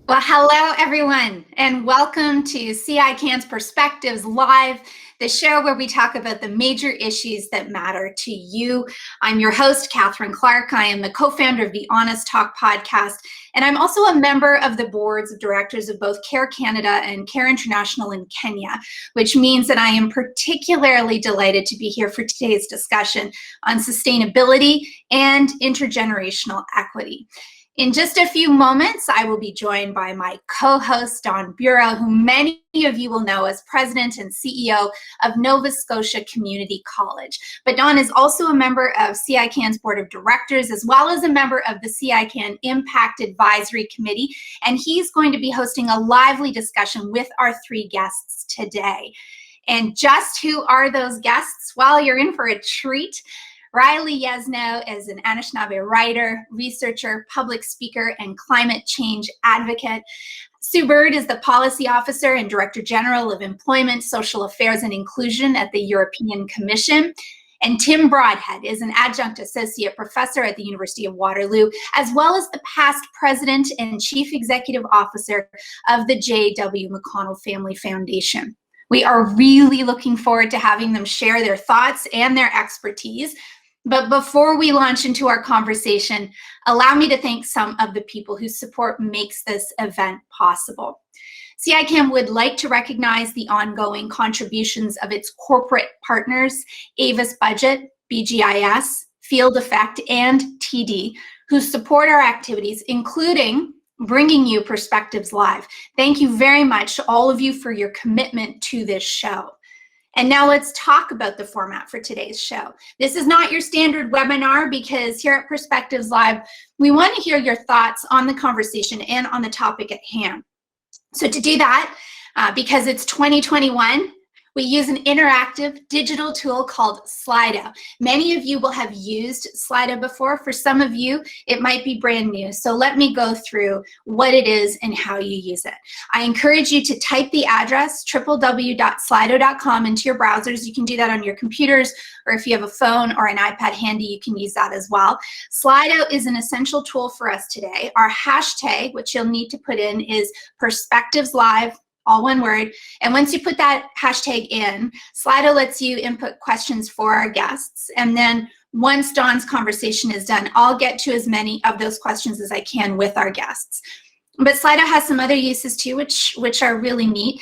Well, hello, everyone, and welcome to CICAN's Perspectives Live, the show where we talk about the major issues that matter to you. I'm your host, Catherine Clark. I am the co-founder of the Honest Talk podcast, and I'm also a member of the boards of directors of both CARE Canada and CARE International in Kenya, which means that I am particularly delighted to be here for today's discussion on sustainability and intergenerational equity. In just a few moments, I will be joined by my co-host, Don Bureaux, who many of you will know as president and CEO of Nova Scotia Community College. But Don is also a member of CICAN's board of directors, as well as a member of the CICAN Impact Advisory Committee, and he's going to be hosting a lively discussion with our three guests today. And just who are those guests? Well, you're in for a treat. Riley Yesno is an Anishinaabe writer, researcher, public speaker, and climate change advocate. Sue Bird is the policy officer and director general of employment, social affairs, and inclusion at the European Commission. And Tim Brodhead is an adjunct associate professor at the University of Waterloo, as well as the past president and chief executive officer of the J.W. McConnell Family Foundation. We are really looking forward to having them share their thoughts and their expertise. But before we launch into our conversation, allow me to thank some of the people whose support makes this event possible. CICAN would like to recognize the ongoing contributions of its corporate partners, Avis Budget, BGIS, Field Effect, and TD, who support our activities, including bringing you Perspectives Live. Thank you very much, all of you, for your commitment to this show. And now let's talk about the format for today's show. This is not your standard webinar because here at Perspectives Live, we want to hear your thoughts on the conversation and on the topic at hand. So to do that, because it's 2021, we use an interactive digital tool called Slido. Many of you will have used Slido before. For some of you, it might be brand new. So let me go through what it is and how you use it. I encourage you to type the address www.slido.com into your browsers. You can do that on your computers, or if you have a phone or an iPad handy, you can use that as well. Slido is an essential tool for us today. Our hashtag, which you'll need to put in, is Perspectives Live, all one word. And once you put that hashtag in, Slido lets you input questions for our guests. And then once Dawn's conversation is done, I'll get to as many of those questions as I can with our guests. But Slido has some other uses too, which are really neat.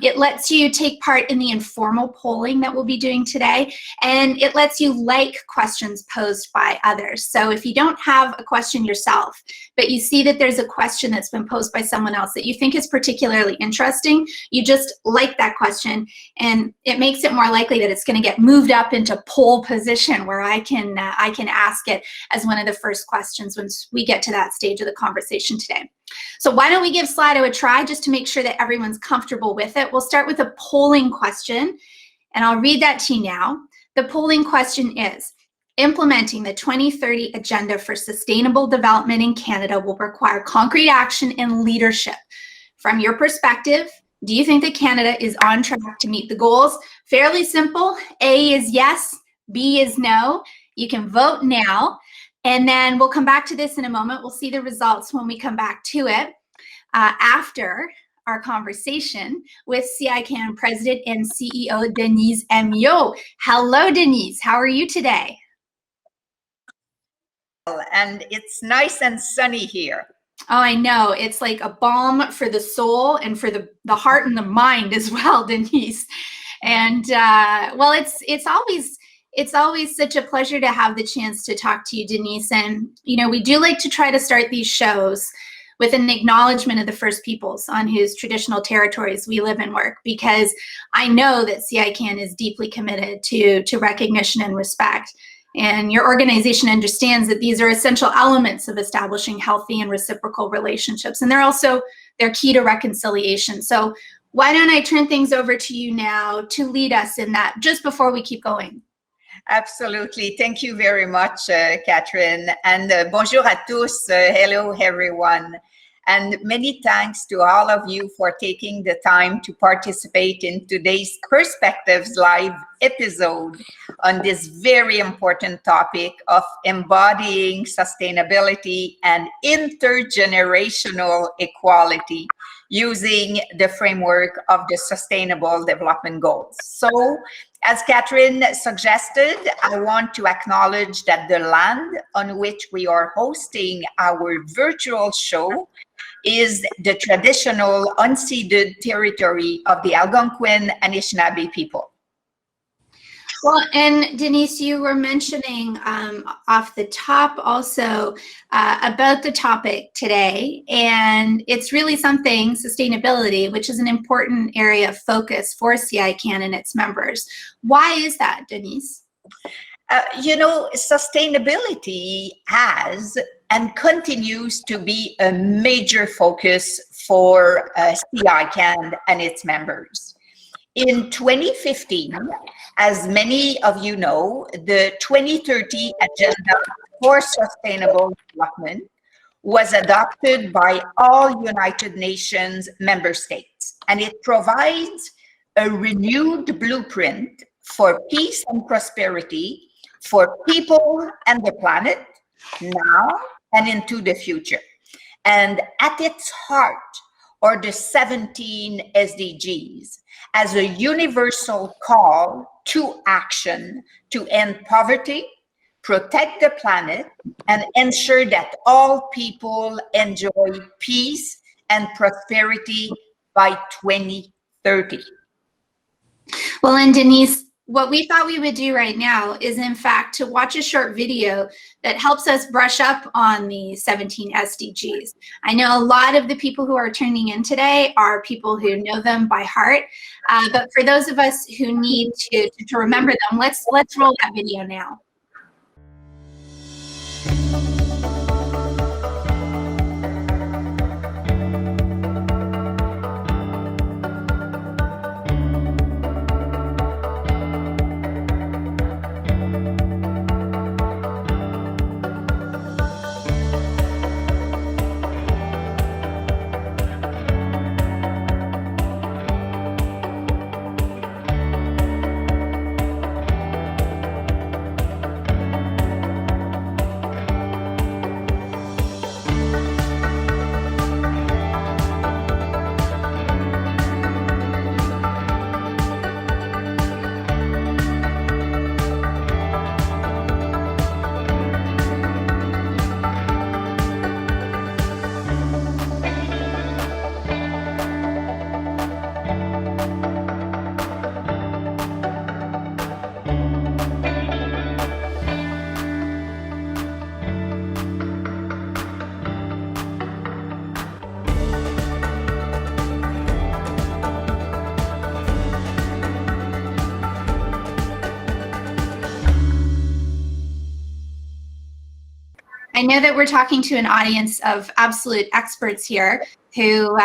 It lets you take part in the informal polling that we'll be doing today, and it lets you like questions posed by others. So if you don't have a question yourself, but you see that there's a question that's been posed by someone else that you think is particularly interesting, you just like that question, and it makes it more likely that it's going to get moved up into poll position where I can ask it as one of the first questions once we get to that stage of the conversation today. So why don't we give Slido a try just to make sure that everyone's comfortable with it. We'll start with a polling question, and I'll read that to you now. The polling question is, implementing the 2030 Agenda for Sustainable Development in Canada will require concrete action and leadership. From your perspective, do you think that Canada is on track to meet the goals? Fairly simple. A is yes, B is no. You can vote now. And then we'll come back to this in a moment. We'll see the results when we come back to it after our conversation with CICAN President and CEO Denise Amiot. Hello, Denise. How are you today? And it's nice and sunny here. Oh, I know. It's like a balm for the soul and for the heart and the mind as well, Denise. And well, it's always such a pleasure to have the chance to talk to you, Denise. And, you know, we do like to try to start these shows with an acknowledgement of the First Peoples on whose traditional territories we live and work, because I know that CICAN is deeply committed to recognition and respect. And your organization understands that these are essential elements of establishing healthy and reciprocal relationships. And they're key to reconciliation. So why don't I turn things over to you now to lead us in that, just before we keep going. Absolutely. Thank you very much, Catherine. And bonjour à tous. Hello, everyone. And many thanks to all of you for taking the time to participate in today's Perspectives Live episode on this very important topic of embodying sustainability and intergenerational equality using the framework of the Sustainable Development Goals. So, as Catherine suggested, I want to acknowledge that the land on which we are hosting our virtual show is the traditional unceded territory of the Algonquin Anishinaabe people. Well, and Denise, you were mentioning off the top also about the topic today, and it's really something, sustainability, which is an important area of focus for CICAN and its members. Why is that, Denise? You know, sustainability has and continues to be a major focus for CICAN and its members. In 2015, as many of you know, the 2030 Agenda for Sustainable Development was adopted by all United Nations member states, and it provides a renewed blueprint for peace and prosperity for people and the planet now and into the future. And at its heart are the 17 SDGs as a universal call to action to end poverty, protect the planet, and ensure that all people enjoy peace and prosperity by 2030. Well, and Denise, what we thought we would do right now is, in fact, to watch a short video that helps us brush up on the 17 SDGs. I know a lot of the people who are tuning in today are people who know them by heart, but for those of us who need to remember them, let's roll that video now. I know that we're talking to an audience of absolute experts here who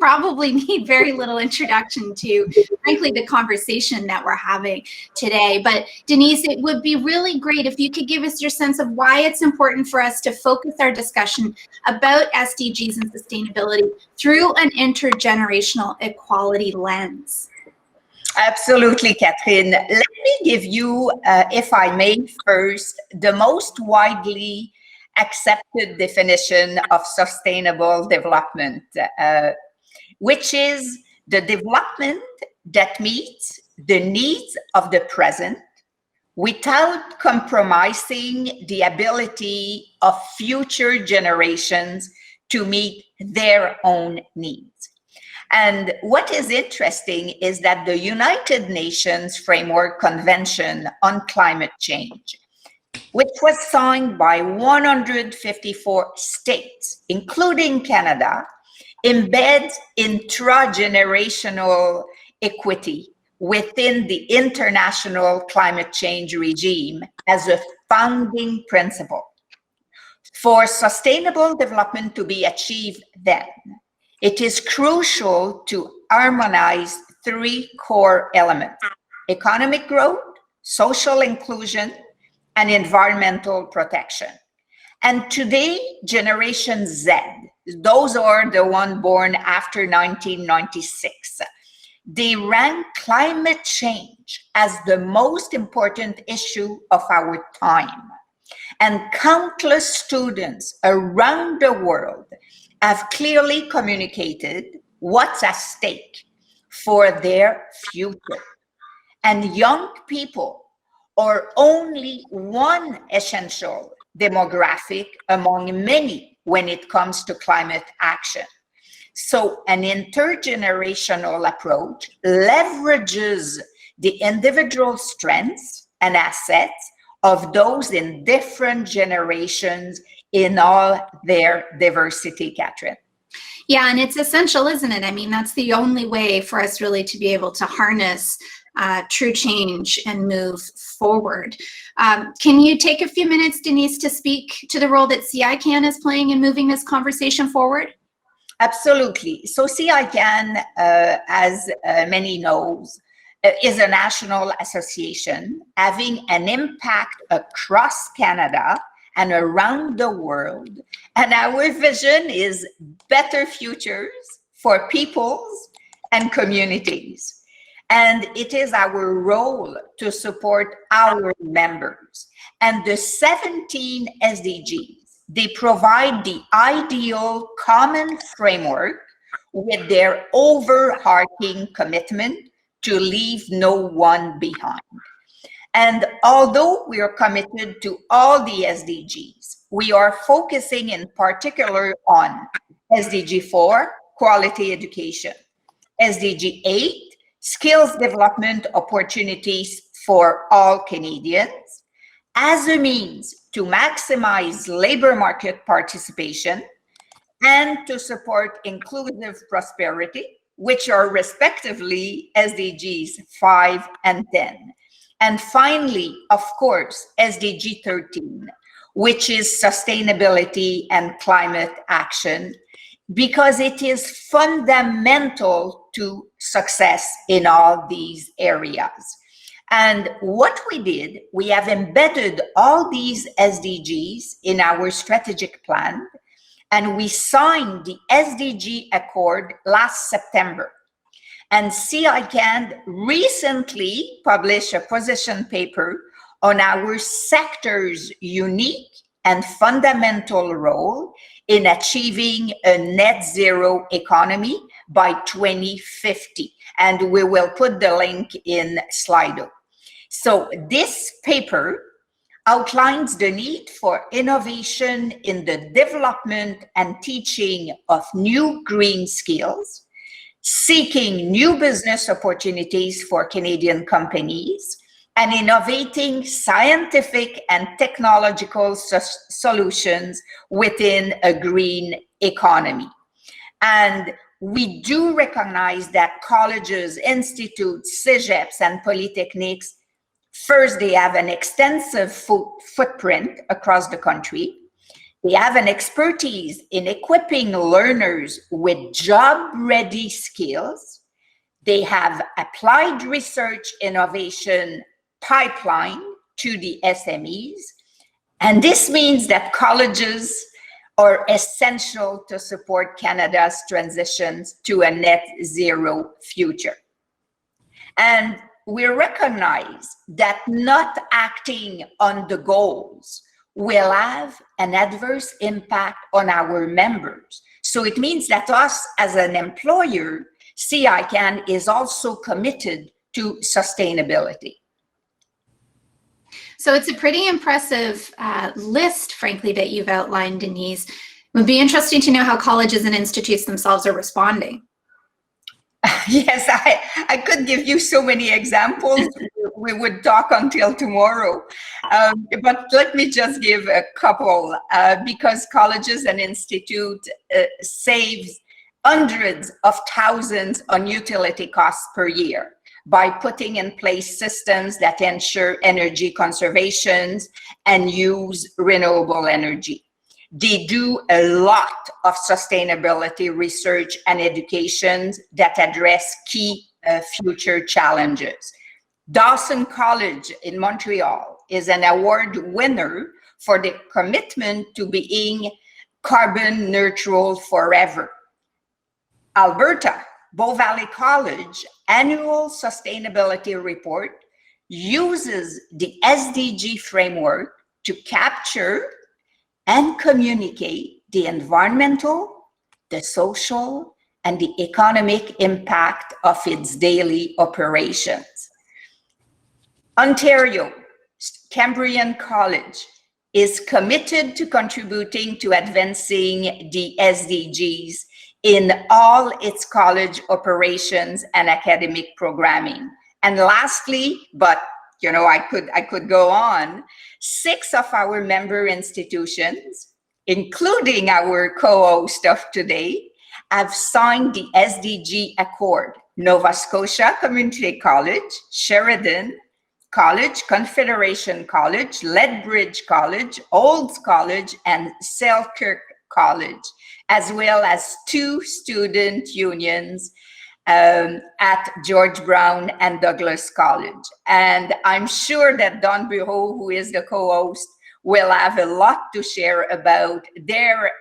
probably need very little introduction to, frankly, the conversation that we're having today. But Denise, it would be really great if you could give us your sense of why it's important for us to focus our discussion about SDGs and sustainability through an intergenerational equality lens. Absolutely, Catherine. Let me give you, if I may, first, the most widely accepted definition of sustainable development, which is the development that meets the needs of the present without compromising the ability of future generations to meet their own needs. And what is interesting is that the United Nations Framework Convention on Climate Change, which was signed by 154 states, including Canada, embeds intragenerational equity within the international climate change regime as a founding principle. For sustainable development to be achieved then, it is crucial to harmonize three core elements: economic growth, social inclusion, and environmental protection. And today, Generation Z those are the ones born after 1996. They rank climate change as the most important issue of our time. And countless students around the world have clearly communicated what's at stake for their future. And young people are only one essential demographic among many when it comes to climate action. So an intergenerational approach leverages the individual strengths and assets of those in different generations in all their diversity, Catherine. Yeah, and it's essential, isn't it? I mean, that's the only way for us really to be able to harness true change and move forward. Can you take a few minutes, Denise, to speak to the role that CICAN is playing in moving this conversation forward? Absolutely. So CICAN, as many knows, is a national association having an impact across Canada and around the world. And our vision is better futures for peoples and communities. And it is our role to support our members. And the 17 SDGs, they provide the ideal common framework with their overarching commitment to leave no one behind. And although we are committed to all the SDGs, we are focusing in particular on SDG 4, quality education, SDG 8, skills development opportunities for all Canadians, as a means to maximize labor market participation and to support inclusive prosperity, which are respectively SDGs 5 and 10. And finally, of course, SDG 13, which is sustainability and climate action, because it is fundamental to success in all these areas. And what we did, we have embedded all these SDGs in our strategic plan, and we signed the SDG Accord last September. And CICAN recently published a position paper on our sector's unique and fundamental role in achieving a net zero economy by 2050. And we will put the link in Slido. So this paper outlines the need for innovation in the development and teaching of new green skills, seeking new business opportunities for Canadian companies, and innovating scientific and technological solutions within a green economy. And we do recognize that colleges, institutes, cegeps, and polytechnics, first, they have an extensive footprint across the country. They have an expertise in equipping learners with job-ready skills. They have applied research innovation pipeline to the SMEs. And this means that colleges are essential to support Canada's transitions to a net zero future. And we recognize that not acting on the goals will have an adverse impact on our members. So it means that us as an employer, CICAN is also committed to sustainability. So it's a pretty impressive list, frankly, that you've outlined, Denise. It would be interesting to know how colleges and institutes themselves are responding. Yes, I could give you so many examples. We would talk until tomorrow. But let me just give a couple, because colleges and institutes saves hundreds of thousands on utility costs per year by putting in place systems that ensure energy conservation and use renewable energy. They do a lot of sustainability research and education that address key future challenges. Dawson College in Montreal is an award winner for the commitment to being carbon neutral forever. Alberta, Bow Valley College annual sustainability report uses the SDG framework to capture and communicate the environmental, the social, and the economic impact of its daily operations. Ontario, Cambrian College, is committed to contributing to advancing the SDGs in all its college operations and academic programming. And lastly, but I could go on, 6 of our member institutions, including our co-host of today, have signed the SDG Accord. Nova Scotia Community College, Sheridan College, Confederation College, Lethbridge College, Olds College, and Selkirk College, as well as 2 student unions at George Brown and Douglas College. And I'm sure that Don Bureaux, who is the co-host, will have a lot to share about their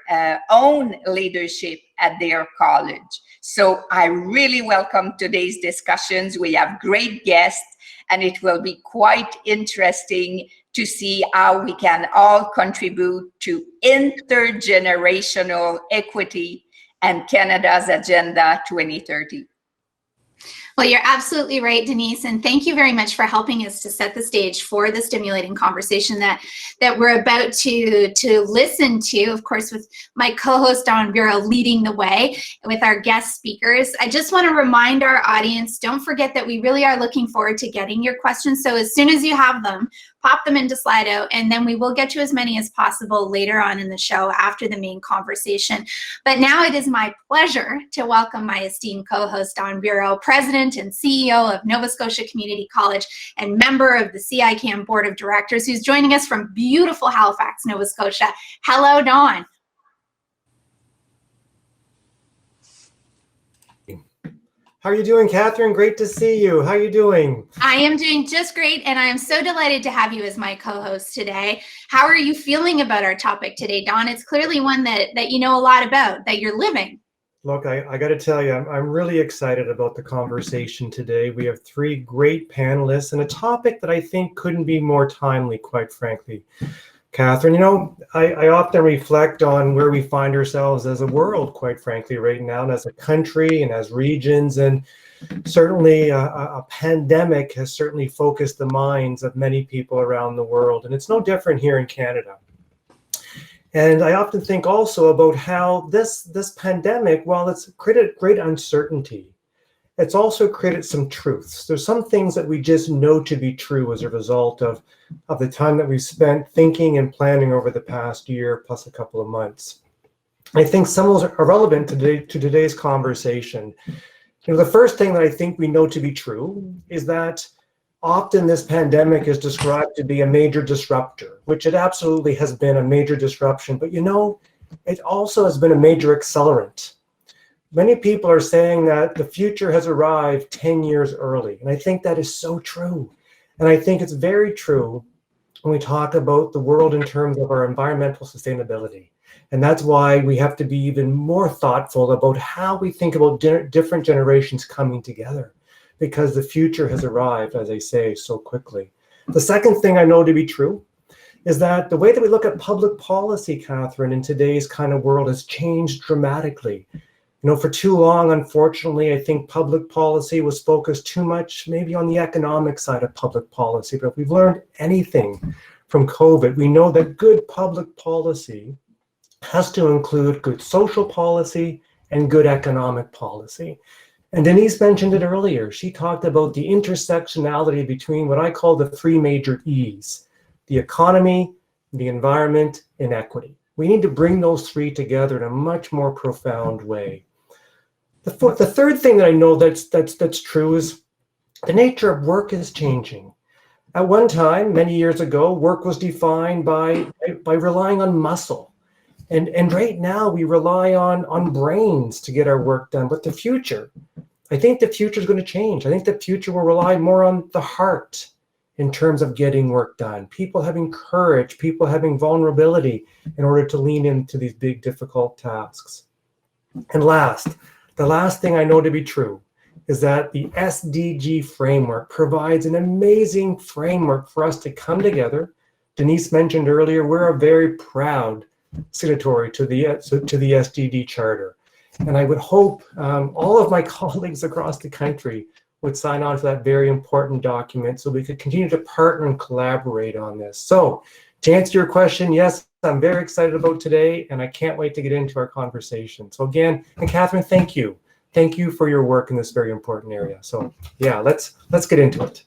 own leadership at their college. So I really welcome today's discussions. We have great guests, and it will be quite interesting to see how we can all contribute to intergenerational equity and Canada's Agenda 2030. Well, you're absolutely right, Denise, and thank you very much for helping us to set the stage for the stimulating conversation that we're about to listen to, of course, with my co-host Don Bureaux leading the way with our guest speakers. I just want to remind our audience, don't forget that we really are looking forward to getting your questions. So as soon as you have them, pop them into Slido, and then we will get to as many as possible later on in the show after the main conversation. But now it is my pleasure to welcome my esteemed co-host, Don Bureaux, President and CEO of Nova Scotia Community College and member of the CICAN Board of Directors, who's joining us from beautiful Halifax, Nova Scotia. Hello, Don. How are you doing, Catherine? Great to see you. How are you doing? I am doing just great, and I am so delighted to have you as my co-host today. How are you feeling about our topic today, Don? It's clearly one that you know a lot about, that you're living. Look, I got to tell you, I'm really excited about the conversation today. We have 3 great panelists and a topic that I think couldn't be more timely, quite frankly. Catherine, I often reflect on where we find ourselves as a world, quite frankly, right now, and as a country and as regions. And certainly a pandemic has certainly focused the minds of many people around the world. And it's no different here in Canada. And I often think also about how this pandemic, while it's created great uncertainty, it's also created some truths. There's some things that we just know to be true as a result of the time that we've spent thinking and planning over the past year plus a couple of months. I think some of those are relevant to today's conversation. The first thing that I think we know to be true is that often this pandemic is described to be a major disruptor, which it absolutely has been a major disruption, but it also has been a major accelerant. Many people are saying that the future has arrived 10 years early, and I think that is so true. And I think it's very true when we talk about the world in terms of our environmental sustainability. And that's why we have to be even more thoughtful about how we think about different generations coming together, because the future has arrived, as I say, so quickly. The second thing I know to be true is that the way that we look at public policy, Catherine, in today's kind of world has changed dramatically. For too long, unfortunately, I think public policy was focused too much maybe on the economic side of public policy. But if we've learned anything from COVID, we know that good public policy has to include good social policy and good economic policy. And Denise mentioned it earlier. She talked about the intersectionality between what I call the 3 major E's: the economy, the environment, and equity. We need to bring those 3 together in a much more profound way. The third thing that I know that's true is the nature of work is changing. At one time, many years ago, work was defined by relying on muscle. And right now we rely on brains to get our work done. But I think the future is going to change. I think the future will rely more on the heart in terms of getting work done. People having courage, people having vulnerability in order to lean into these big, difficult tasks. And the last thing I know to be true is that the SDG framework provides an amazing framework for us to come together. Denise mentioned earlier, we're a very proud signatory to the SDG Charter. And I would hope all of my colleagues across the country would sign on to that very important document so we could continue to partner and collaborate on this. So to answer your question, yes, I'm very excited about today, and I can't wait to get into our conversation. So again, and Catherine, thank you. Thank you for your work in this very important area. So yeah, let's get into it.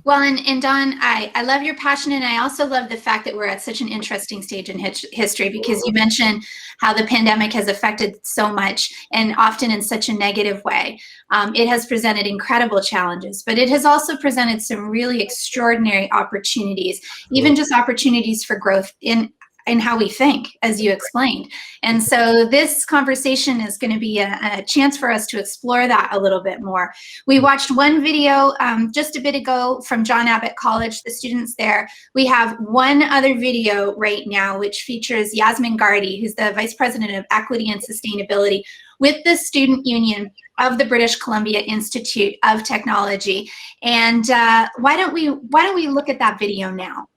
Well, and Don, I love your passion, and I also love the fact that we're at such an interesting stage in history, because you mentioned how the pandemic has affected so much, and often in such a negative way. It has presented incredible challenges, but it has also presented some really extraordinary opportunities, even just opportunities for growth in how we think, as you explained. And so this conversation is going to be a chance for us to explore that a little bit more. We watched one video just a bit ago from John Abbott College, the students there. We have one other video right now, which features Yasmin Gardi, who's the Vice President of Equity and Sustainability with the Student Union of the British Columbia Institute of Technology. And why don't we look at that video now?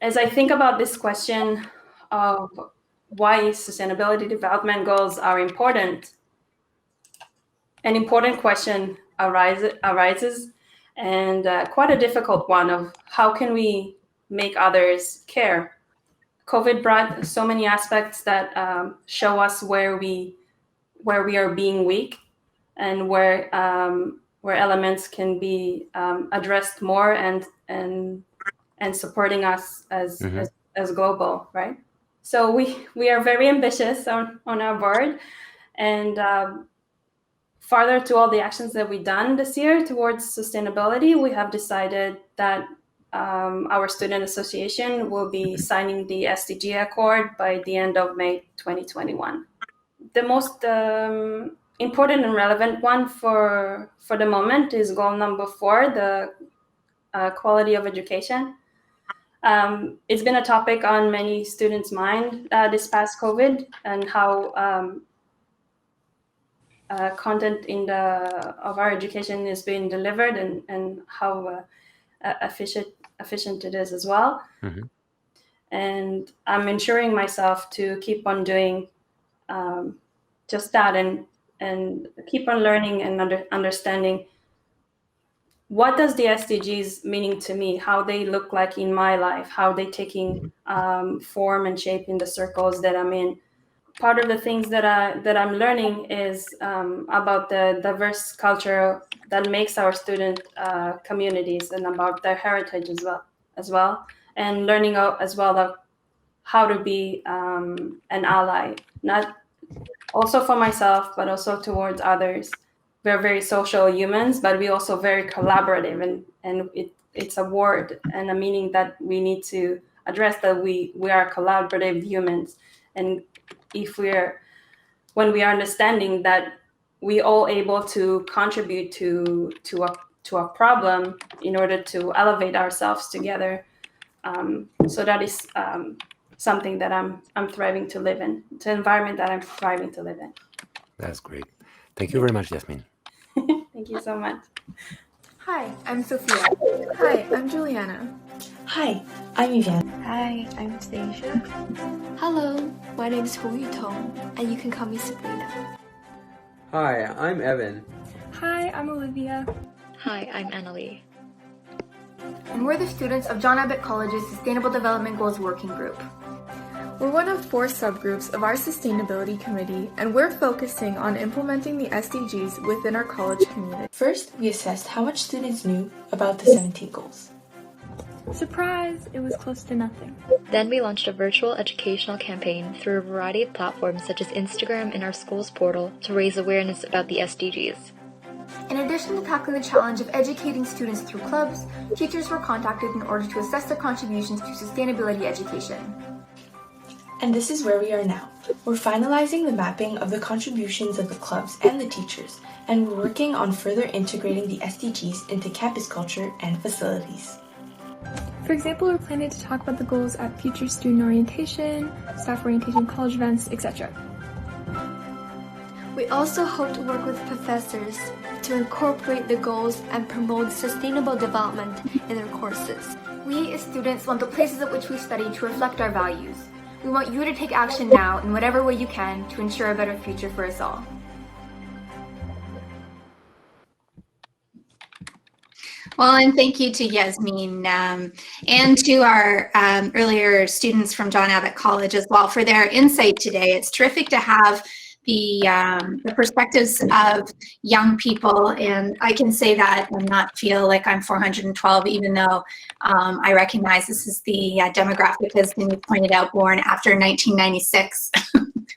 As I think about this question of why sustainability development goals are important, an important question arises, and quite a difficult one, of how can we make others care? COVID brought so many aspects that show us where we are being weak, and where elements can be addressed more and supporting us as global, right? So we are very ambitious on our board, and further to all the actions that we've done this year towards sustainability, we have decided that our student association will be signing the SDG Accord by the end of May 2021. The most important and relevant one for the moment is goal number 4, the quality of education. It's been a topic on many students' mind this past COVID, and how content of our education is being delivered, and how efficient it is as well. Mm-hmm. And I'm ensuring myself to keep on doing just that, and keep on learning and understanding what does the SDGs meaning to me, how they look like in my life, how they taking form and shape in the circles that I'm in. Part of the things that I'm learning is about the diverse culture that makes our student communities, and about their heritage as well, and learning as well of how to be an ally, not also for myself, but also towards others. We're very social humans, but we also very collaborative, and it's a word and a meaning that we need to address, that we are collaborative humans. And when we are understanding that we all able to contribute to a problem in order to elevate ourselves together. So that is something that I'm thriving to live in. It's an environment that I'm thriving to live in. That's great. Thank you very much, Yasmin. Thank you so much. Hi, I'm Sophia. Hi, I'm Juliana. Hi, I'm Yvonne. Hi, I'm Stasia. Hello, my name is Hu Yutong, and you can call me Sabrina. Hi, I'm Evan. Hi, I'm Olivia. Hi, I'm Annalie. And we're the students of John Abbott College's Sustainable Development Goals Working Group. We're one of 4 subgroups of our Sustainability Committee, and we're focusing on implementing the SDGs within our college community. First, we assessed how much students knew about the 17 goals. Surprise! It was close to nothing. Then we launched a virtual educational campaign through a variety of platforms such as Instagram and our school's portal to raise awareness about the SDGs. In addition to tackling the challenge of educating students through clubs, teachers were contacted in order to assess their contributions to sustainability education. And this is where we are now. We're finalizing the mapping of the contributions of the clubs and the teachers, and we're working on further integrating the SDGs into campus culture and facilities. For example, we're planning to talk about the goals at future student orientation, staff orientation, college events, etc. We also hope to work with professors to incorporate the goals and promote sustainable development in their courses. We as students want the places at which we study to reflect our values. We want you to take action now in whatever way you can to ensure a better future for us all. Well, and thank you to Yasmin and to our earlier students from John Abbott College as well for their insight today. It's terrific to have the perspectives of young people, and I can say that and not feel like I'm 412, even though I recognize this is the demographic, as you pointed out, born after 1996.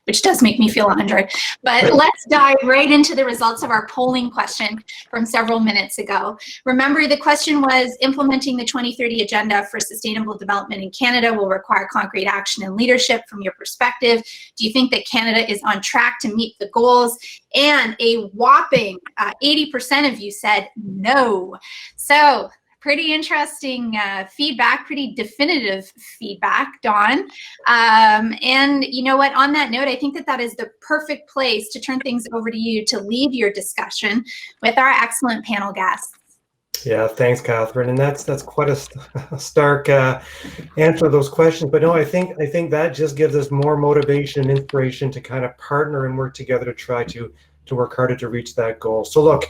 Which does make me feel 100. But let's dive right into the results of our polling question from several minutes ago. Remember, the question was, implementing the 2030 Agenda for Sustainable Development in Canada will require concrete action and leadership. From your perspective, do you think that Canada is on track to meet the goals? And a whopping 80% of you said no. So, pretty interesting feedback, pretty definitive feedback, Dawn. And you know what, on that note, I think that is the perfect place to turn things over to you to lead your discussion with our excellent panel guests. Yeah, thanks, Catherine. And that's quite a stark answer to those questions. But no, I think that just gives us more motivation and inspiration to kind of partner and work together to try to work harder to reach that goal. So look,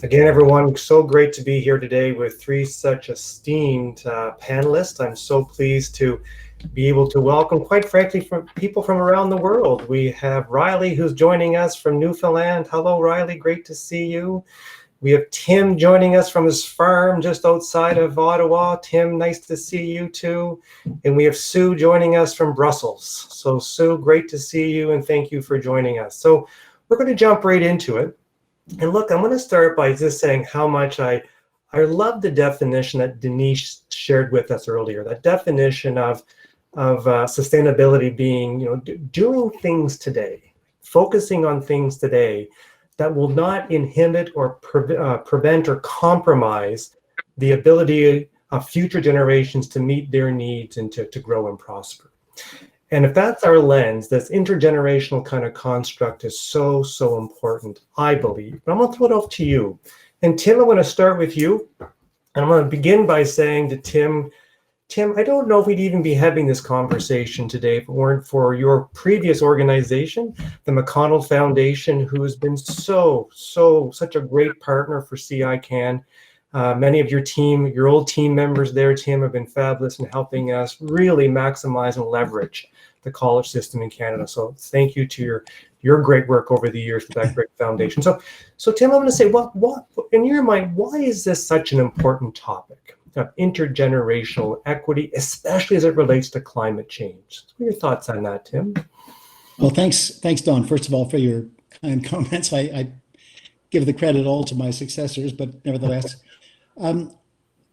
again, everyone, so great to be here today with three such esteemed panelists. I'm so pleased to be able to welcome, quite frankly, from people from around the world. We have Riley, who's joining us from Newfoundland. Hello, Riley, great to see you. We have Tim joining us from his farm just outside of Ottawa. Tim, nice to see you too. And we have Sue joining us from Brussels. So Sue, great to see you and thank you for joining us. So we're going to jump right into it. And look, I'm going to start by just saying how much I love the definition that Denise shared with us earlier, that definition of sustainability being, doing things today, focusing on things today that will not inhibit or prevent or compromise the ability of future generations to meet their needs and to grow and prosper. And if that's our lens, this intergenerational kind of construct is so, so important, I believe. But I'm going to throw it off to you. And Tim, I'm going to start with you. And I'm going to begin by saying to Tim, I don't know if we'd even be having this conversation today if it weren't for your previous organization, the McConnell Foundation, who has been such a great partner for CICAN. Many of your old team members there, Tim, have been fabulous in helping us really maximize and leverage the college system in Canada. So thank you to your great work over the years with that great foundation. So Tim, I'm going to say, what in your mind, why is this such an important topic of intergenerational equity, especially as it relates to climate change? What are your thoughts on that, Tim? Well, thanks, Don, first of all, for your kind comments. I give the credit all to my successors, but nevertheless, the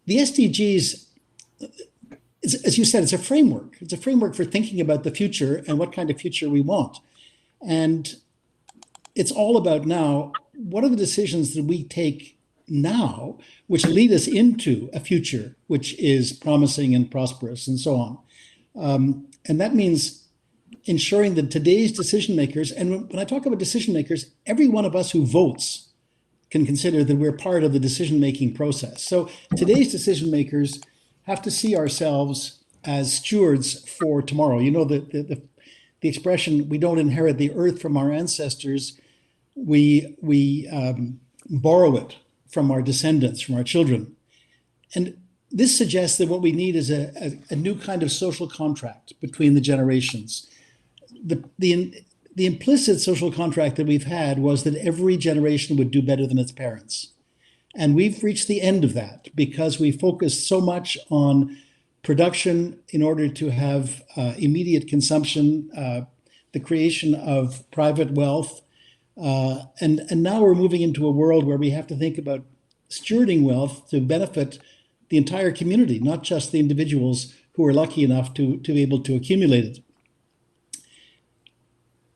SDGs, as you said, it's a framework. It's a framework for thinking about the future and what kind of future we want. And it's all about now, what are the decisions that we take now which lead us into a future which is promising and prosperous and so on. And that means ensuring that today's decision makers, and when I talk about decision makers, every one of us who votes can consider that we're part of the decision-making process. So today's decision makers have to see ourselves as stewards for tomorrow. You know, the expression, we don't inherit the earth from our ancestors, we borrow it from our descendants, from our children. And this suggests that what we need is a new kind of social contract between the generations. The implicit social contract that we've had was that every generation would do better than its parents. And we've reached the end of that because we focused so much on production in order to have immediate consumption, the creation of private wealth. And now we're moving into a world where we have to think about stewarding wealth to benefit the entire community, not just the individuals who are lucky enough to be able to accumulate it.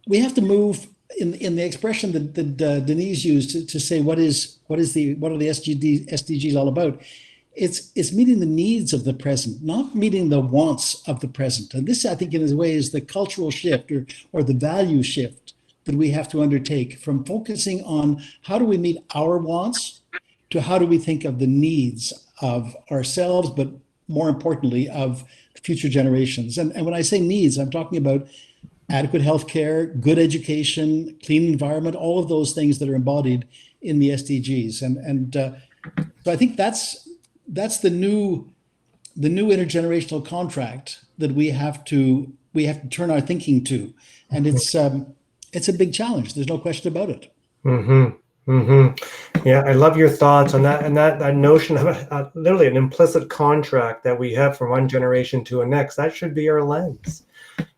we have to move in the expression that Denise used to say what are the SDGs all about. It's meeting the needs of the present, not meeting the wants of the present. And this, I think, in a way, is the cultural shift or the value shift that we have to undertake from focusing on how do we meet our wants to how do we think of the needs of ourselves, but more importantly, of future generations. And when I say needs, I'm talking about adequate healthcare, good education, clean environment, all of those things that are embodied in the SDGs. So I think that's the new intergenerational contract that we have to turn our thinking to, and it's a big challenge. There's no question about it. Mm-hmm. Mm-hmm. Yeah, I love your thoughts on that, and that notion of literally an implicit contract that we have from one generation to the next. That should be our lens.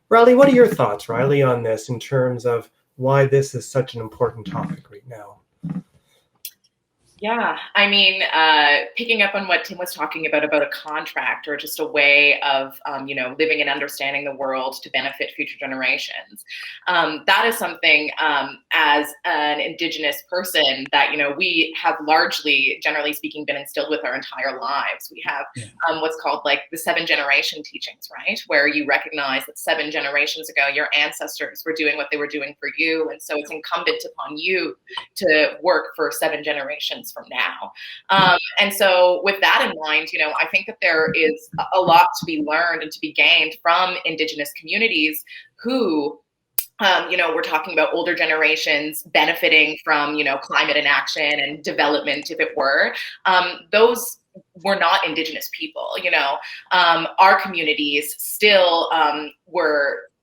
Riley, what are your thoughts, Riley, on this in terms of why this is such an important topic right now? Yeah, I mean, picking up on what Tim was talking about a contract or just a way of, living and understanding the world to benefit future generations. That is something as an Indigenous person that, we have largely, generally speaking, been instilled with our entire lives. We have what's called like the 7 generation teachings, right? Where you recognize that 7 generations ago, your ancestors were doing what they were doing for you. And so it's incumbent upon you to work for 7 generations from now. And so with that in mind, I think that there is a lot to be learned and to be gained from Indigenous communities who, we're talking about older generations benefiting from, climate inaction and development, if it were. Those were not Indigenous people, our communities still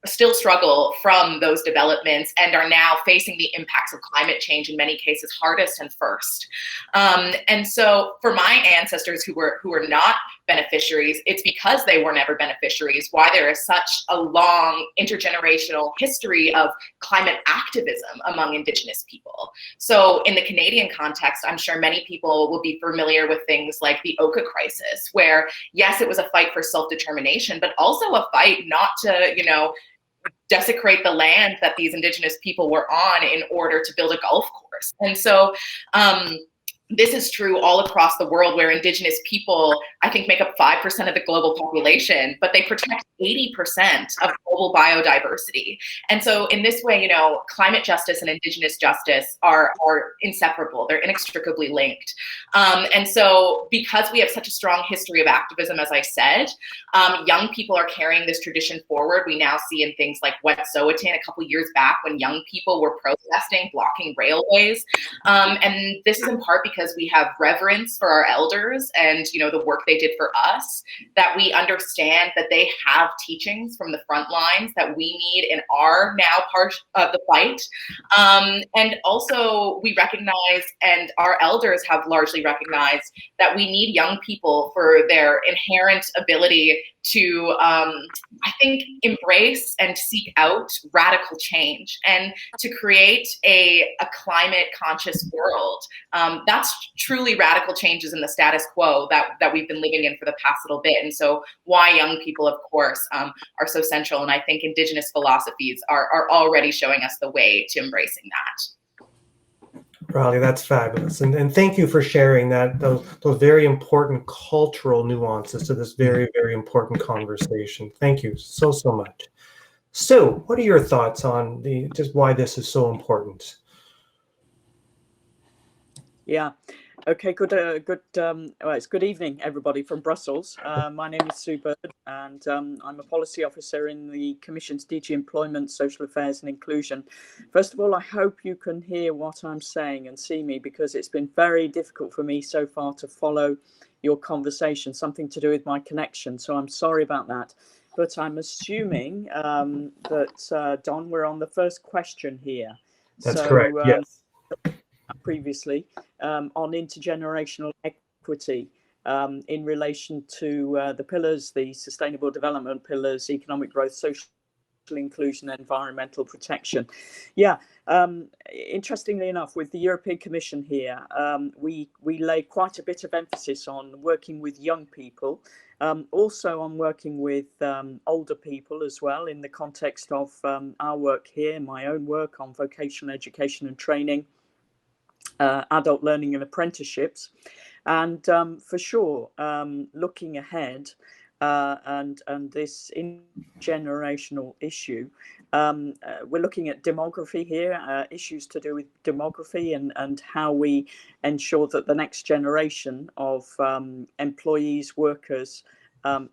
still struggle from those developments and are now facing the impacts of climate change in many cases hardest and first. And so for my ancestors who were not beneficiaries, it's because they were never beneficiaries why there is such a long intergenerational history of climate activism among Indigenous people. So in the Canadian context, I'm sure many people will be familiar with things like the Oka crisis, where yes, it was a fight for self-determination, but also a fight not to, desecrate the land that these Indigenous people were on in order to build a golf course. And so this is true all across the world, where Indigenous people, I think, make up 5% of the global population, but they protect 80% of global biodiversity. And so in this way, climate justice and Indigenous justice are inseparable. They're inextricably linked. And so because we have such a strong history of activism, as I said, young people are carrying this tradition forward. We now see in things like Wet'suwet'en a couple years back when young people were protesting, blocking railways. And this is in part because we have reverence for our elders and, the work they did for us, that we understand that they have teachings from the front lines that we need in our now part of the fight. And also we recognize, and our elders have largely recognized, that we need young people for their inherent ability to, I think, embrace and seek out radical change and to create a climate conscious world. That's truly radical changes in the status quo that we've been living in for the past little bit. And so why young people, of course, are so central. And I think Indigenous philosophies are already showing us the way to embracing that. Riley, that's fabulous. And thank you for sharing those very important cultural nuances to this very, very important conversation. Thank you so much. So what are your thoughts on just why this is so important? Yeah. Okay, it's good evening, everybody from Brussels. My name is Sue Bird, and I'm a policy officer in the Commission's DG Employment, Social Affairs and Inclusion. First of all, I hope you can hear what I'm saying and see me, because it's been very difficult for me so far to follow your conversation, something to do with my connection. So I'm sorry about that. But I'm assuming that, Don, we're on the first question here. That's correct, yes. Previously on intergenerational equity in relation to the pillars, the sustainable development pillars, economic growth, social inclusion and environmental protection. Yeah, interestingly enough, with the European Commission here, we lay quite a bit of emphasis on working with young people, also on working with older people as well, in the context of our work here, my own work on vocational education and training, adult learning and apprenticeships. And for sure, looking ahead, and this intergenerational issue, we're looking at demography here, issues to do with demography and how we ensure that the next generation of employees, workers,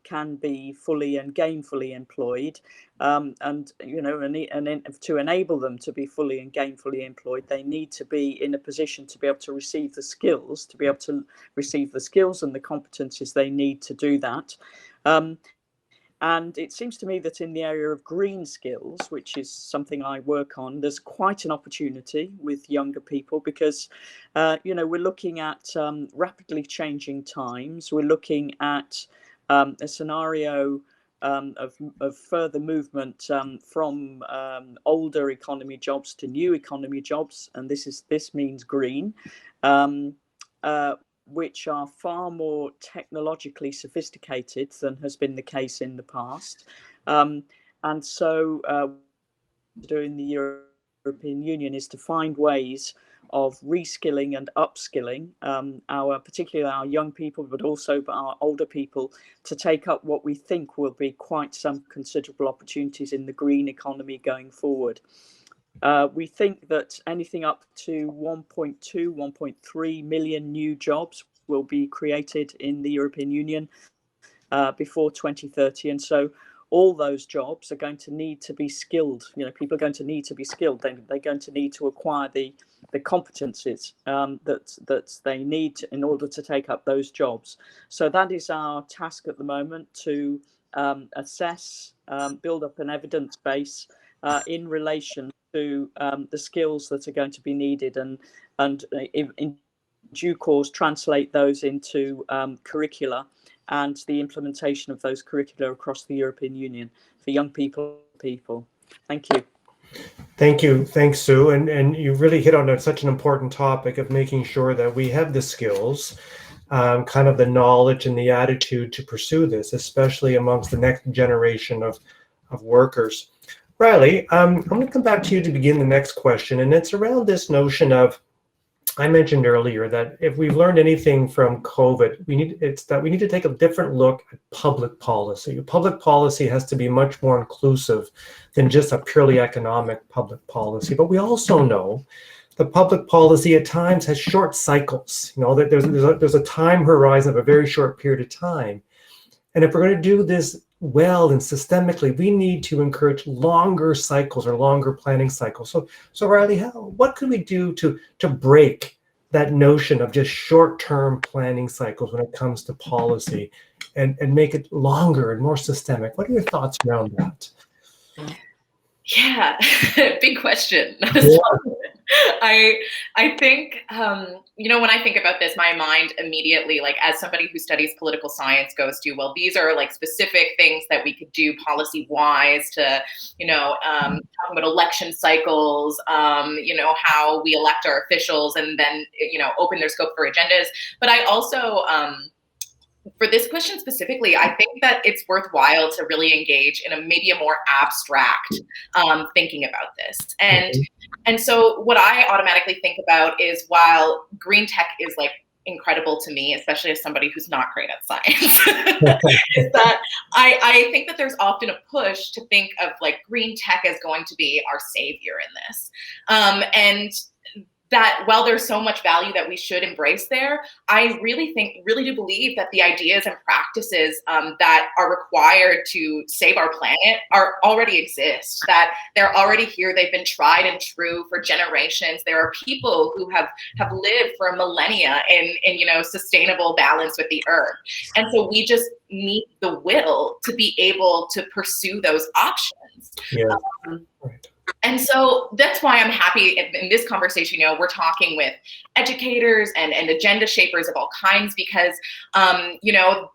can be fully and gainfully employed, and you know, and to enable them to be fully and gainfully employed, they need to be in a position to be able to receive the skills, and the competencies they need to do that. And it seems to me that in the area of green skills, which is something I work on, there's quite an opportunity with younger people because, you know, we're looking at rapidly changing times. We're looking at a scenario of further movement from older economy jobs to new economy jobs, and this means green, which are far more technologically sophisticated than has been the case in the past. And so doing the European Union is to find ways of reskilling and upskilling particularly our young people, but also our older people, to take up what we think will be quite some considerable opportunities in the green economy going forward. We think that anything up to 1.2, 1.3 million new jobs will be created in the European Union before 2030. And so all those jobs are going to need to be skilled. You know, people are going to need to be skilled. They're going to need to acquire the competencies that they need in order to take up those jobs. So that is our task at the moment, to assess, build up an evidence base in relation to the skills that are going to be needed, and in due course translate those into curricula and the implementation of those curricula across the European Union for young people. Thank you. Thank you. Thanks, Sue. And you really hit on such an important topic of making sure that we have the skills, kind of the knowledge and the attitude to pursue this, especially amongst the next generation of workers. Riley, I'm going to come back to you to begin the next question, and it's around this notion of, I mentioned earlier that if we've learned anything from COVID, we need to take a different look at public policy. Public policy has to be much more inclusive than just a purely economic public policy. But we also know that public policy at times has short cycles. You know, that there's a time horizon of a very short period of time. And if we're going to do this well and systemically, we need to encourage longer cycles or longer planning cycles. So Riley, what could we do to break that notion of just short-term planning cycles when it comes to policy and make it longer and more systemic? What are your thoughts around that? Yeah, big question. Yeah. I think, you know, when I think about this, my mind immediately, like as somebody who studies political science, goes to, well, these are like specific things that we could do policy wise to, you know, talk about election cycles, you know, how we elect our officials and then, you know, open their scope for agendas. But I also, for this question specifically, I think that it's worthwhile to really engage in maybe a more abstract thinking about this. And so what I automatically think about is, while green tech is like incredible to me, especially as somebody who's not great at science, is that I think that there's often a push to think of like green tech as going to be our savior in this. And that while there's so much value that we should embrace there, I really do believe that the ideas and practices that are required to save our planet already exist, that they're already here. They've been tried and true for generations. There are people who have lived for millennia in you know, sustainable balance with the earth. And so we just need the will to be able to pursue those options. Yeah. And so that's why I'm happy in this conversation, you know, we're talking with educators and agenda shapers of all kinds, because, you know,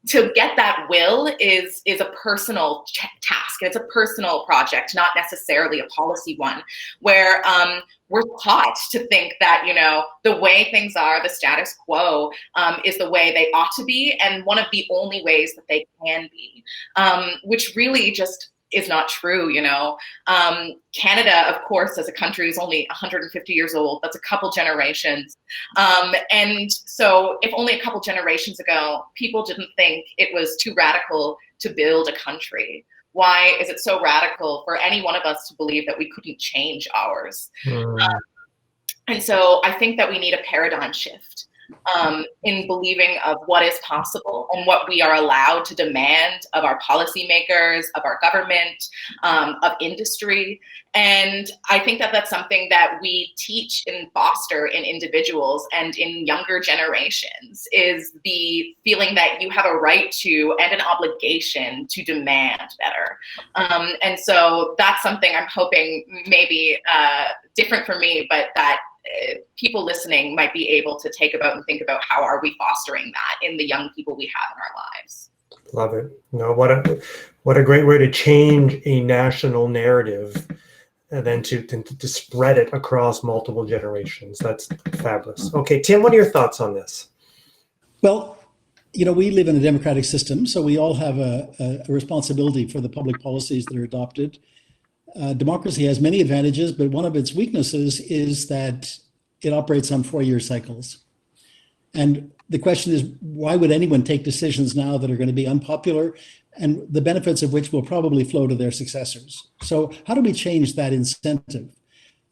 to get that will is a personal task. It's a personal project, not necessarily a policy one, where we're taught to think that, you know, the way things are, the status quo is the way they ought to be, and one of the only ways that they can be, which really just is not true, you know. Canada, of course, as a country, is only 150 years old. That's a couple generations. And so if only a couple generations ago, people didn't think it was too radical to build a country, why is it so radical for any one of us to believe that we couldn't change ours? And so I think that we need a paradigm shift in believing of what is possible and what we are allowed to demand of our policymakers, of our government, of industry. And I think that that's something that we teach and foster in individuals and in younger generations, is the feeling that you have a right to and an obligation to demand better. And so that's something I'm hoping maybe different for me, but that people listening might be able to take about and think about, how are we fostering that in the young people we have in our lives. Love it. No, what a great way to change a national narrative and then to spread it across multiple generations. That's fabulous. Okay, Tim, what are your thoughts on this? Well, you know, we live in a democratic system, so we all have a responsibility for the public policies that are adopted. Democracy has many advantages, but one of its weaknesses is that it operates on 4-year cycles. And the question is, why would anyone take decisions now that are going to be unpopular and the benefits of which will probably flow to their successors? So how do we change that incentive?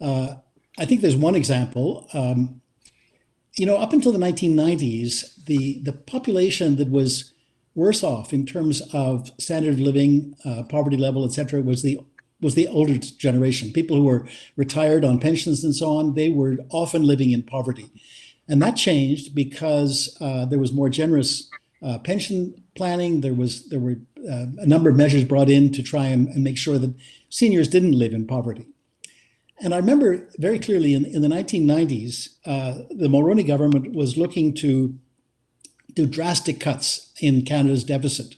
I think there's one example. You know, up until the 1990s, the population that was worse off in terms of standard of living, poverty level, et cetera, was the older generation, people who were retired on pensions and so on. They were often living in poverty. And that changed because there was more generous pension planning. There were a number of measures brought in to try and make sure that seniors didn't live in poverty. And I remember very clearly in the 1990s, the Mulroney government was looking to do drastic cuts in Canada's deficit.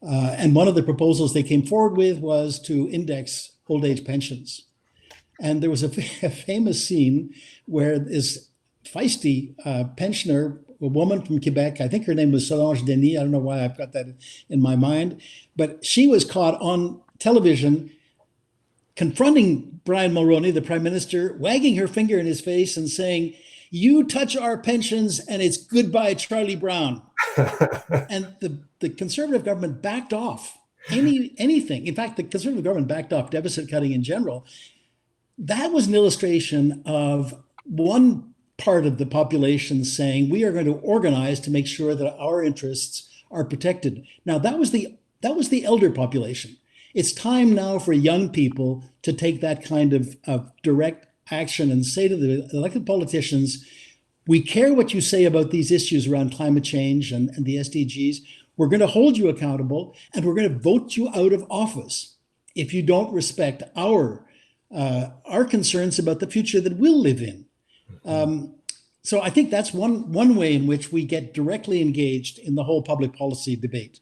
And one of the proposals they came forward with was to index old age pensions. And there was a famous scene where this feisty pensioner, a woman from Quebec, I think her name was Solange Denis, I don't know why I've got that in my mind, but she was caught on television confronting Brian Mulroney, the prime minister, wagging her finger in his face and saying, "You touch our pensions and it's goodbye Charlie Brown." And the Conservative government backed off anything. In fact, the Conservative government backed off deficit cutting in general. That was an illustration of one part of the population saying, we are going to organize to make sure that our interests are protected. Now, that was the elder population. It's time now for young people to take that kind of direct action and say to the elected politicians, we care what you say about these issues around climate change and the SDGs. We're going to hold you accountable, and we're going to vote you out of office if you don't respect our concerns about the future that we'll live in. So I think that's one way in which we get directly engaged in the whole public policy debate.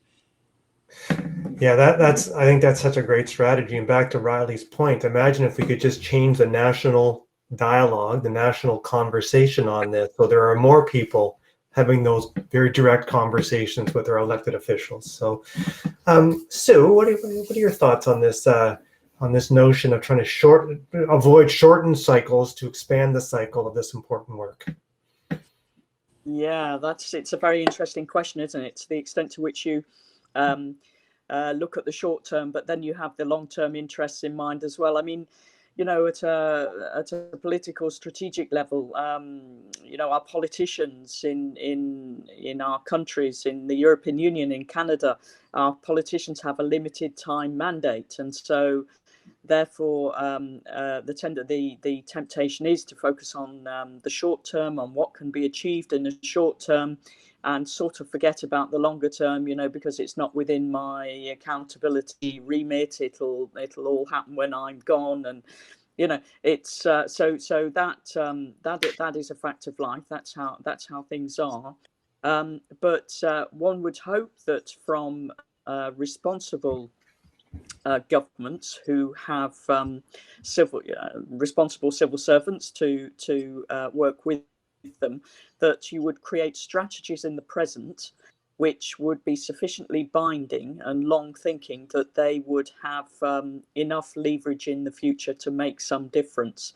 Yeah, I think that's such a great strategy. And back to Riley's point, imagine if we could just change the national dialogue, the national conversation on this, so there are more people having those very direct conversations with their elected officials. So, Sue, what are your thoughts on this notion of trying to avoid shortened cycles to expand the cycle of this important work? Yeah, it's a very interesting question, isn't it? To the extent to which you look at the short term, but then you have the long term interests in mind as well. I mean, you know, at a political strategic level, you know, our politicians in our countries, in the European Union, in Canada, our politicians have a limited time mandate, and so therefore the temptation is to focus on the short term, on what can be achieved in the short term, and sort of forget about the longer term, you know, because it's not within my accountability remit. It'll all happen when I'm gone, and you know, it's so that is a fact of life. That's how things are. But one would hope that from responsible governments who have responsible civil servants to work with them, that you would create strategies in the present which would be sufficiently binding and long thinking that they would have enough leverage in the future to make some difference.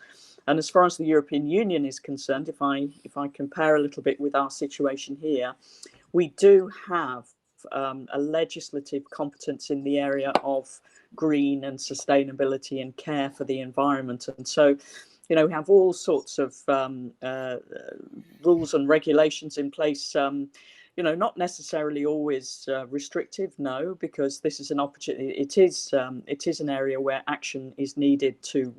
And as far as the European Union is concerned, if I compare a little bit with our situation here, we do have a legislative competence in the area of green and sustainability and care for the environment. And so, we have all sorts of rules and regulations in place, not necessarily always restrictive, no, because this is an opportunity. It is an area where action is needed to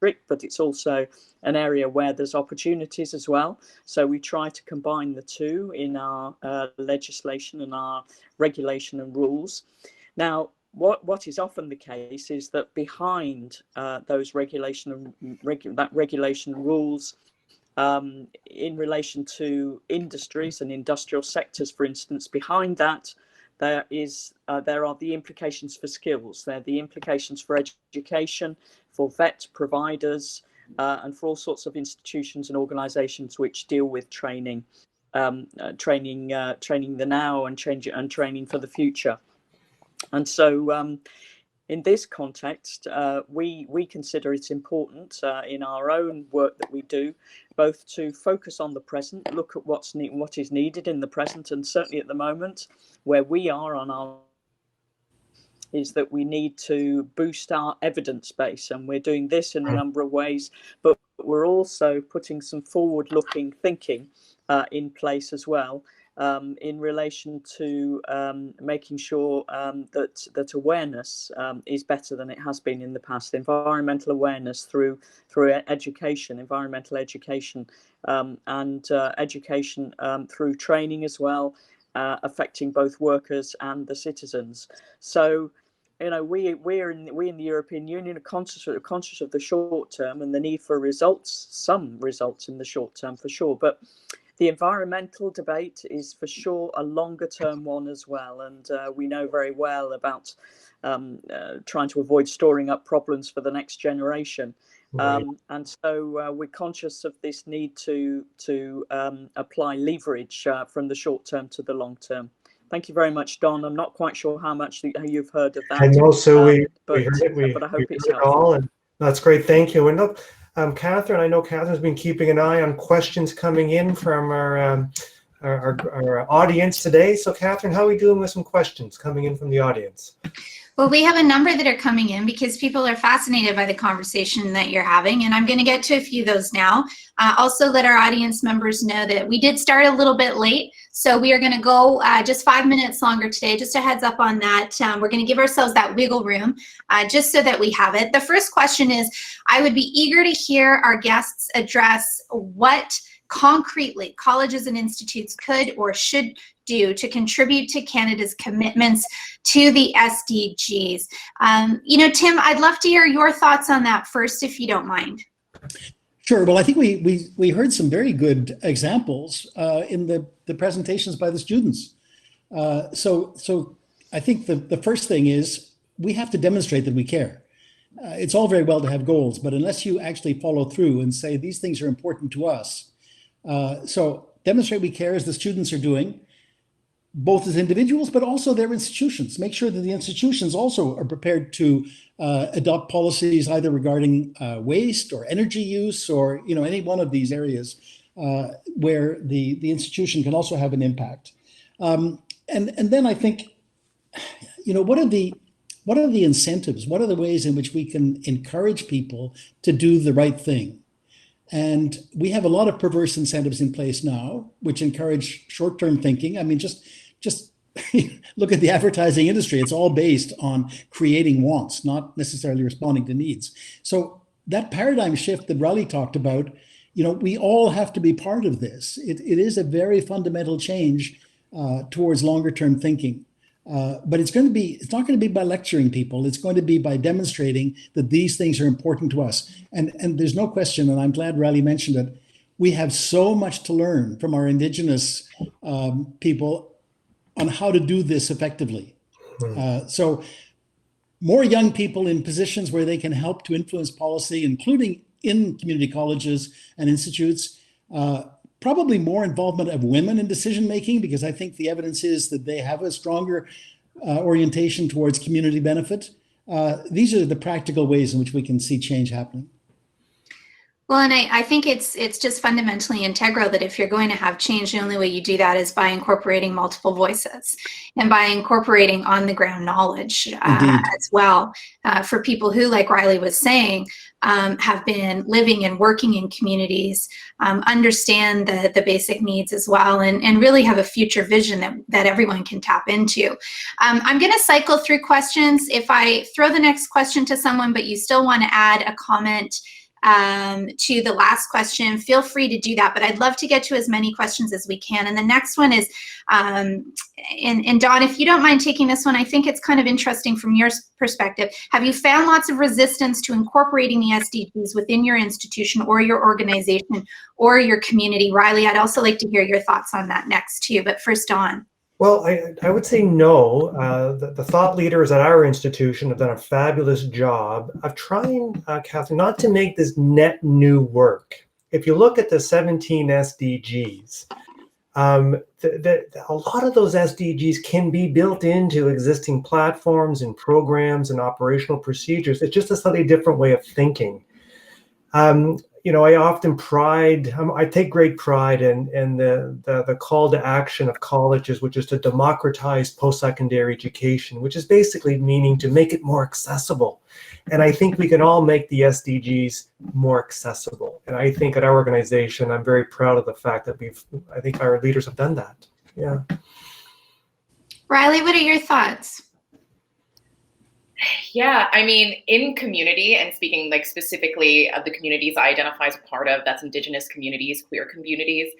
restrict, but it's also an area where there's opportunities as well. So we try to combine the two in our legislation and our regulation and rules. Now, what is often the case is that behind those regulation and rules, in relation to industries and industrial sectors, for instance, behind that there are the implications for skills. There are the implications for education, for vet providers, and for all sorts of institutions and organisations which deal with training, training the now and training for the future. And so in this context, we consider it important in our own work that we do, both to focus on the present, look at what is needed in the present, and certainly at the moment where we are on our is that we need to boost our evidence base, and we're doing this in a number of ways, but we're also putting some forward-looking thinking in place as well, in relation to making sure that awareness is better than it has been in the past. Environmental awareness through education, environmental education, and education through training as well, affecting both workers and the citizens. So, we in the European Union are conscious of the short term and the need for results, some results in the short term for sure, but the environmental debate is for sure a longer term one as well. And we know very well about trying to avoid storing up problems for the next generation. Right. And so we're conscious of this need to apply leverage from the short term to the long term. Thank you very much, Don. I'm not quite sure how you've heard of that. I know, so we heard it. But I hope it's helpful. All, and that's great. Thank you. And look, Catherine, I know Catherine's been keeping an eye on questions coming in from our audience today. So, Catherine, how are we doing with some questions coming in from the audience? Well, we have a number that are coming in because people are fascinated by the conversation that you're having, and I'm going to get to a few of those now. Also, let our audience members know that we did start a little bit late, so we are going to go just 5 minutes longer today. Just a heads up on that. We're going to give ourselves that wiggle room just so that we have it. The first question is, I would be eager to hear our guests address what concretely colleges and institutes could or should do to contribute to Canada's commitments to the SDGs. Tim, I'd love to hear your thoughts on that first, if you don't mind. Sure. Well, I think we heard some very good examples in the presentations by the students. So I think the first thing is we have to demonstrate that we care. It's all very well to have goals, but unless you actually follow through and say these things are important to us, so demonstrate we care as the students are doing, both as individuals, but also their institutions. Make sure that the institutions also are prepared to adopt policies either regarding waste or energy use or any one of these areas where the institution can also have an impact. And then I think, what are the incentives? What are the ways in which we can encourage people to do the right thing? And we have a lot of perverse incentives in place now, which encourage short-term thinking. I mean, just look at the advertising industry. It's all based on creating wants, not necessarily responding to needs. So that paradigm shift that Riley talked about, we all have to be part of this. It is a very fundamental change towards longer-term thinking. But it's not going to be by lecturing people. It's going to be by demonstrating that these things are important to us. And there's no question, and I'm glad Riley mentioned it, we have so much to learn from our Indigenous people on how to do this effectively. So more young people in positions where they can help to influence policy, including in community colleges and institutes, probably more involvement of women in decision-making, because I think the evidence is that they have a stronger orientation towards community benefit. These are the practical ways in which we can see change happening. Well, and I think it's just fundamentally integral that if you're going to have change, the only way you do that is by incorporating multiple voices and by incorporating on-the-ground knowledge as well. For people who, like Riley was saying, have been living and working in communities, understand the basic needs as well, and really have a future vision that everyone can tap into. I'm going to cycle through questions. If I throw the next question to someone, but you still want to add a comment to the last question, feel free to do that, but I'd love to get to as many questions as we can. And the next one is, and Dawn, if you don't mind taking this one, I think it's kind of interesting from your perspective. Have you found lots of resistance to incorporating the SDGs within your institution or your organization or your community? Riley, I'd also like to hear your thoughts on that next too, but first, Dawn. Well, I would say no. The thought leaders at our institution have done a fabulous job of trying, Catherine, not to make this net new work. If you look at the 17 SDGs, a lot of those SDGs can be built into existing platforms and programs and operational procedures. It's just a slightly different way of thinking. You know, I often I take great pride in the call to action of colleges, which is to democratize post-secondary education, which is basically meaning to make it more accessible. And I think we can all make the SDGs more accessible. And I think at our organization, I'm very proud of the fact that I think our leaders have done that. Yeah. Riley, what are your thoughts? Yeah, I mean, in community, and speaking like specifically of the communities I identify as a part of, that's Indigenous communities, queer communities,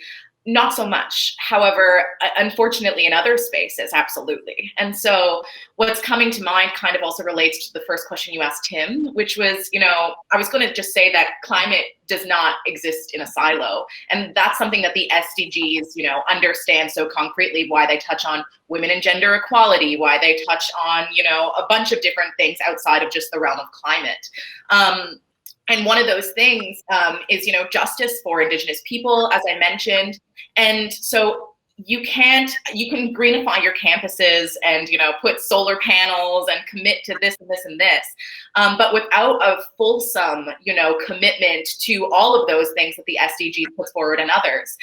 not so much. However, unfortunately, in other spaces, absolutely. And so what's coming to mind kind of also relates to the first question you asked Tim, which was, you know, I was going to just say that climate does not exist in a silo. And that's something that the SDGs, you know, understand so concretely, why they touch on women and gender equality, why they touch on, you know, a bunch of different things outside of just the realm of climate. And one of those things is, you know, justice for Indigenous people, as I mentioned. And so you can greenify your campuses and, you know, put solar panels and commit to this and this and this. But without a fulsome, you know, commitment to all of those things that the SDGs puts forward and others,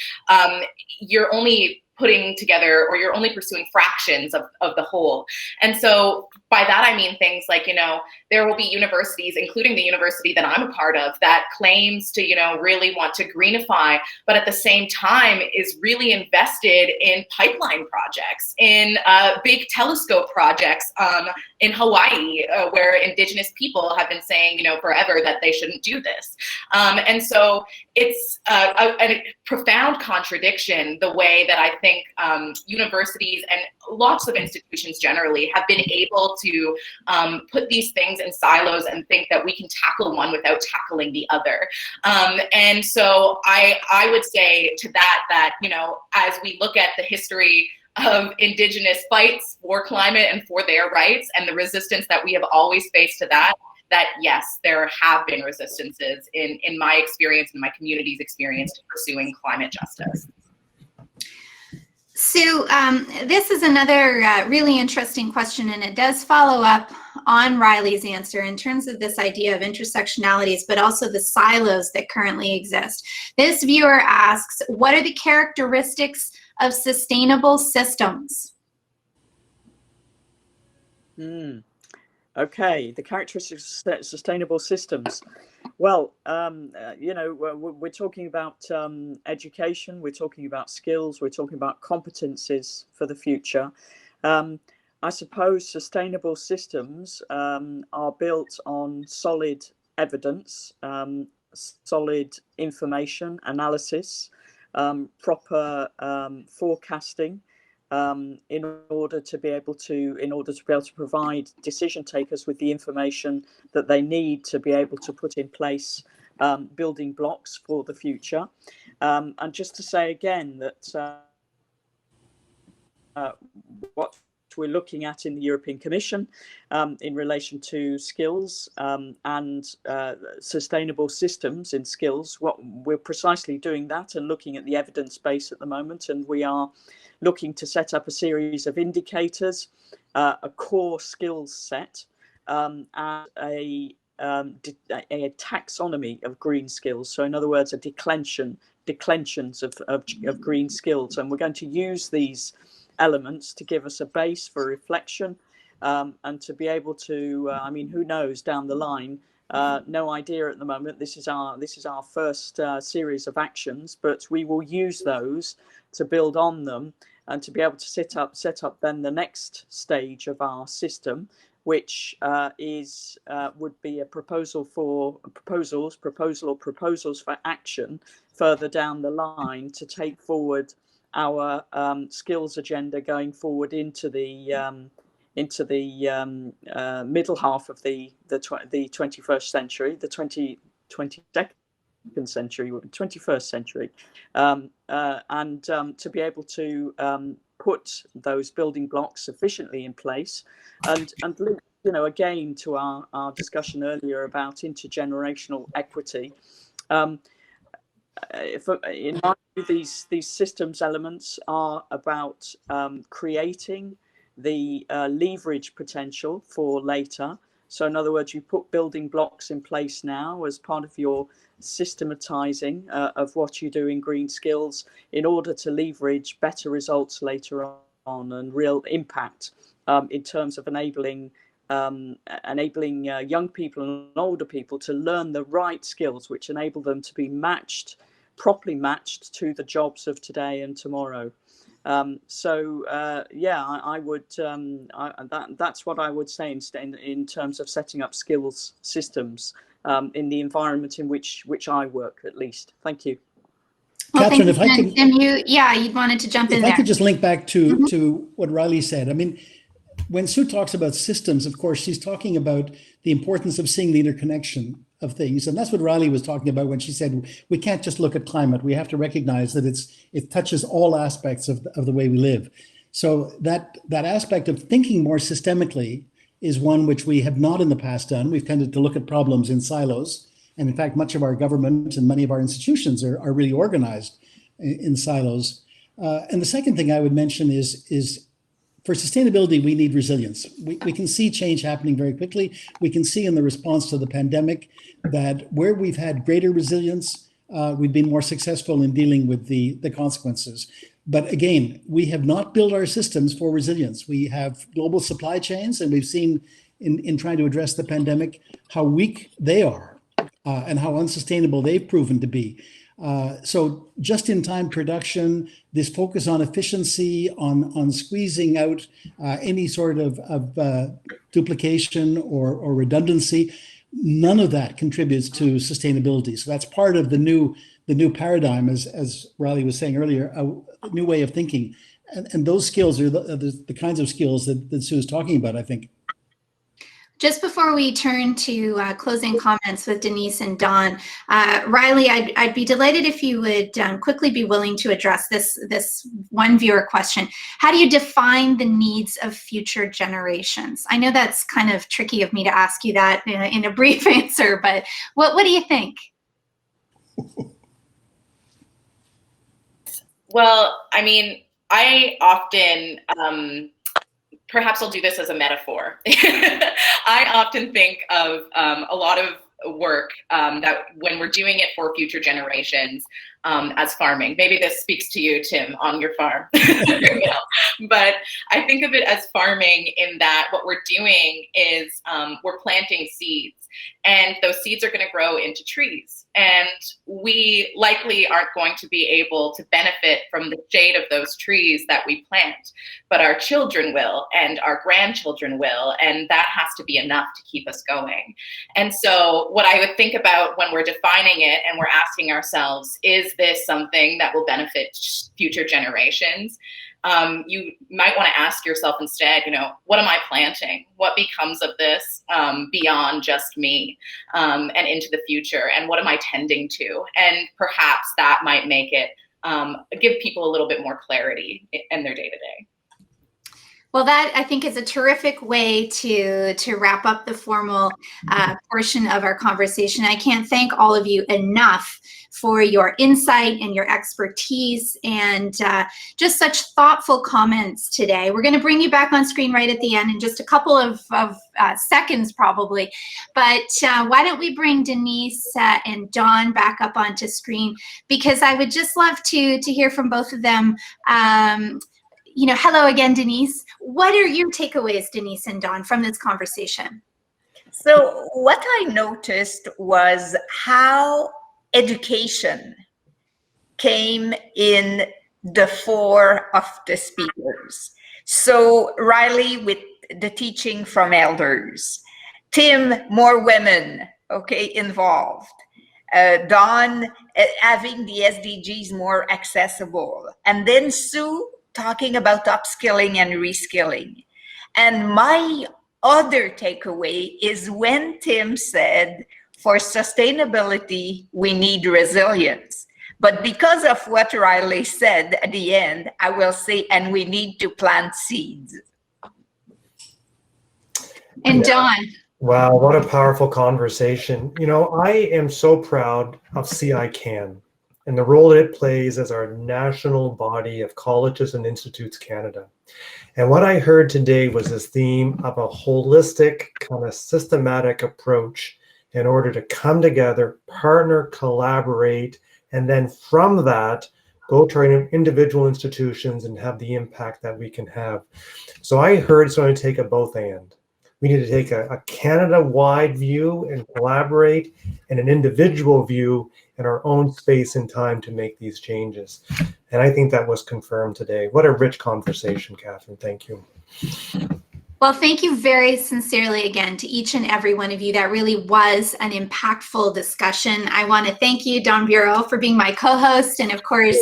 you're only putting together, or you're only pursuing fractions of the whole. And so by that, I mean things like, you know, there will be universities, including the university that I'm a part of, that claims to, you know, really want to greenify, but at the same time is really invested in pipeline projects, in big telescope projects in Hawaii, where Indigenous people have been saying, you know, forever that they shouldn't do this. And so it's a profound contradiction, the way that I think universities and lots of institutions generally have been able to put these things in silos and think that we can tackle one without tackling the other. And so I would say to that, you know, as we look at the history of Indigenous fights for climate and for their rights and the resistance that we have always faced to that yes, there have been resistances in my experience and my community's experience to pursuing climate justice. Sue, this is another really interesting question, and it does follow up on Riley's answer in terms of this idea of intersectionalities, but also the silos that currently exist. This viewer asks, what are the characteristics of sustainable systems? Okay, the characteristics of sustainable systems. Well, you know, we're talking about education, we're talking about skills, we're talking about competencies for the future. I suppose sustainable systems are built on solid evidence, solid information analysis, proper forecasting, in order to be able to provide decision takers with the information that they need to be able to put in place building blocks for the future. And just to say again that what we're looking at in the European Commission in relation to skills and sustainable systems in skills, what we're precisely doing that and looking at the evidence base at the moment, and we are looking to set up a series of indicators, a core skills set, and a taxonomy of green skills. So in other words, a declensions of green skills, and we're going to use these elements to give us a base for reflection, and to be able to I mean, who knows down the line, no idea at the moment. This is our first series of actions, but we will use those to build on them and to be able to set up then the next stage of our system, which would be a proposal for proposals for action further down the line to take forward our skills agenda going forward into the middle half of the 21st century, the 22nd century, 21st century, and to be able to put those building blocks sufficiently in place, and link, again to our discussion earlier about intergenerational equity. In my view, these systems elements are about creating the leverage potential for later. So in other words, you put building blocks in place now as part of your systematizing of what you do in green skills in order to leverage better results later on and real impact in terms of enabling young people and older people to learn the right skills which enable them to be properly matched to the jobs of today and tomorrow. I would that's what I would say in terms of setting up skills systems in the environment in which I work, at least. Thank you. Well, Catherine, if I could, you wanted to jump in there. If I could just link back to what Riley said. I mean, when Sue talks about systems, of course, she's talking about the importance of seeing the interconnection of things. And that's what Riley was talking about when she said, we can't just look at climate. We have to recognize that it touches all aspects of the way we live. So that aspect of thinking more systemically is one which we have not in the past done. We've tended to look at problems in silos. And in fact, much of our government and many of our institutions are really organized in silos. And the second thing I would mention is for sustainability, we need resilience. We can see change happening very quickly. We can see in the response to the pandemic that where we've had greater resilience, we've been more successful in dealing with the consequences. But again, we have not built our systems for resilience. We have global supply chains, and we've seen in trying to address the pandemic how weak they are and how unsustainable they've proven to be. So just-in-time production, this focus on efficiency, on squeezing out any sort of duplication or redundancy, none of that contributes to sustainability. So that's part of the new paradigm, as Riley was saying earlier, a new way of thinking. And those skills are the kinds of skills that Sue is talking about, I think. Just before we turn to closing comments with Denise and Dawn, Riley, I'd be delighted if you would quickly be willing to address this one viewer question. How do you define the needs of future generations? I know that's kind of tricky of me to ask you that in a brief answer, but what do you think? Well, I mean, I often, perhaps I'll do this as a metaphor. I often think of a lot of work that when we're doing it for future generations as farming. Maybe this speaks to you, Tim, on your farm. But I think of it as farming in that what we're doing is we're planting seeds, and those seeds are going to grow into trees. And we likely aren't going to be able to benefit from the shade of those trees that we plant, but our children will, and our grandchildren will, and that has to be enough to keep us going. And so what I would think about when we're defining it and we're asking ourselves, is this something that will benefit future generations? you might want to ask yourself instead, what am I planting? What becomes of this beyond just me and into the future? And what am I tending to? And perhaps that might make it give people a little bit more clarity in their day-to-day. Well, that I think is a terrific way to wrap up the formal portion of our conversation. I can't thank all of you enough for your insight and your expertise and just such thoughtful comments today. We're going to bring you back on screen right at the end in just a couple of seconds probably. But why don't we bring Denise and Dawn back up onto screen, because I would just love to hear from both of them. Hello again, Denise. What are your takeaways, Denise and Dawn, from this conversation? So what I noticed was how education came in the fore of the speakers. So Riley with the teaching from elders, Tim, more women, involved. Dawn having the SDGs more accessible. And then Sue talking about upskilling and reskilling. And my other takeaway is when Tim said, for sustainability, we need resilience. But because of what Riley said at the end, I will say, and we need to plant seeds. And Dawn. Wow, what a powerful conversation. I am so proud of CICAN and the role it plays as our national body of colleges and institutes Canada. And what I heard today was this theme of a holistic, kind of systematic approach in order to come together, partner, collaborate, and then from that, go to our individual institutions and have the impact that we can have. So I heard it's going to take a both and. We need to take a Canada-wide view and collaborate, and an individual view in our own space and time to make these changes. And I think that was confirmed today. What a rich conversation, Catherine. Thank you. Well, thank you very sincerely again to each and every one of you. That really was an impactful discussion. I want to thank you, Dawn Bureaux, for being my co-host, and of course,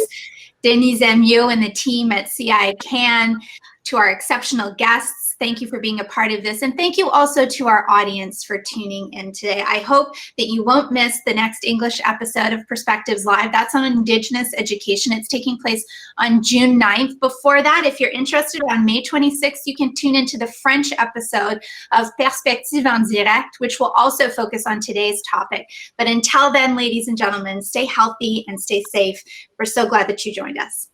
Denise Amiot and the team at CICAN. To our exceptional guests, thank you for being a part of this. And thank you also to our audience for tuning in today. I hope that you won't miss the next English episode of Perspectives Live. That's on Indigenous education. It's taking place on June 9th. Before that, if you're interested, on May 26th, you can tune into the French episode of Perspectives en Direct, which will also focus on today's topic. But until then, ladies and gentlemen, stay healthy and stay safe. We're so glad that you joined us.